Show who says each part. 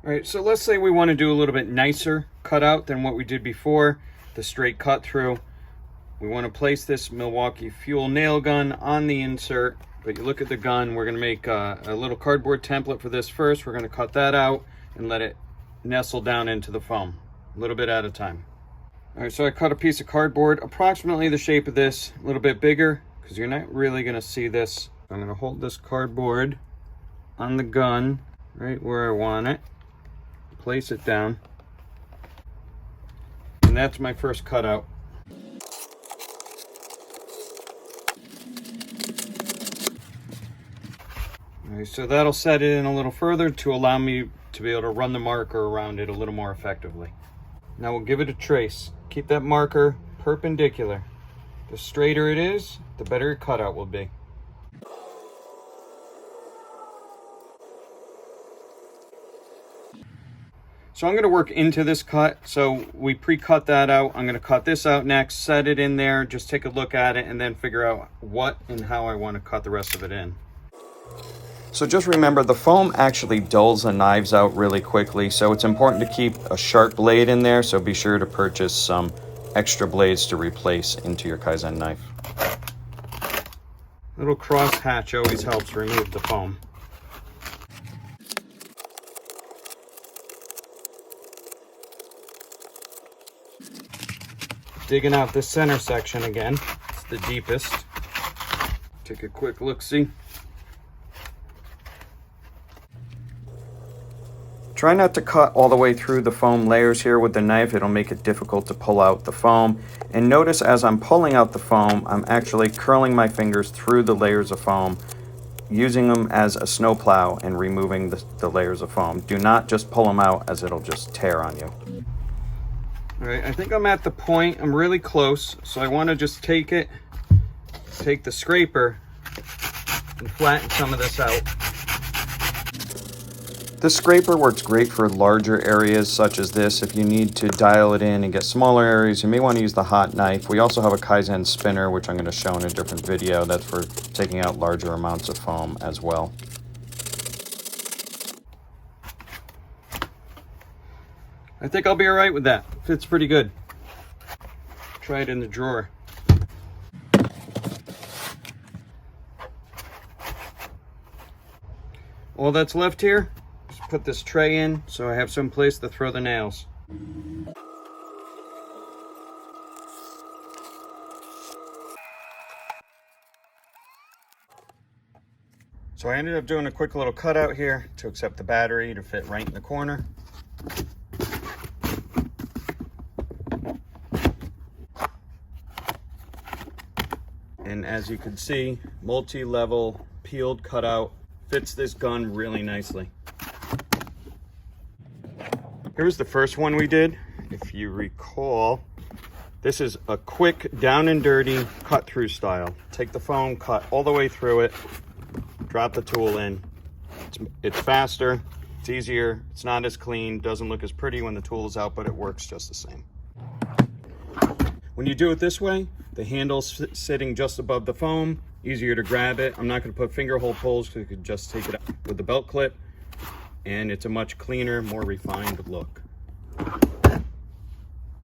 Speaker 1: All right, so let's say we want to do a little bit nicer cutout than what we did before, the straight cut through. We want to place this Milwaukee Fuel nail gun on the insert, but you look at the gun, we're going to make a little cardboard template for this first. We're going to cut that out and let it nestle down into the foam, a little bit at a time. All right, so I cut a piece of cardboard, approximately the shape of this, a little bit bigger, because you're not really going to see this. I'm going to hold this cardboard on the gun right where I want it. Place it down, and that's my first cutout. Alright, so that'll set it in a little further to allow me to be able to run the marker around it a little more effectively. Now we'll give it a trace. Keep that marker perpendicular. The straighter it is, the better your cutout will be. So I'm going to work into this cut. So we pre-cut that out. I'm going to cut this out next, set it in there, just take a look at it, and then figure out what and how I want to cut the rest of it in. So just remember, the foam actually dulls the knives out really quickly, so it's important to keep a sharp blade in there, so be sure to purchase some extra blades to replace into your Kaizen knife. Little cross hatch always helps remove the foam. Digging out this center section again. It's the deepest. Take a quick look-see. Try not to cut all the way through the foam layers here with the knife. It'll make it difficult to pull out the foam. And notice as I'm pulling out the foam, I'm actually curling my fingers through the layers of foam, using them as a snowplow and removing the layers of foam. Do not just pull them out, as it'll just tear on you. All right, I think I'm at the point, I'm really close, so I want to just take the scraper and flatten some of this out. This scraper works great for larger areas such as this. If you need to dial it in and get smaller areas, you may want to use the hot knife. We also have a Kaizen spinner, which I'm going to show in a different video. That's for taking out larger amounts of foam as well. I think I'll be all right with that. Fits pretty good. Try it in the drawer. All that's left here is put this tray in so I have some place to throw the nails. So I ended up doing a quick little cutout here to accept the battery to fit right in the corner. And as you can see, multi-level peeled cutout fits this gun really nicely. Here's the first one we did. If you recall, this is a quick down and dirty cut through style. Take the foam, cut all the way through it, drop the tool in. It's faster, it's easier, it's not as clean, doesn't look as pretty when the tool is out, but it works just the same. When you do it this way, the handle's sitting just above the foam, easier to grab it. I'm not going to put finger hole pulls because you could just take it out with the belt clip, and it's a much cleaner, more refined look.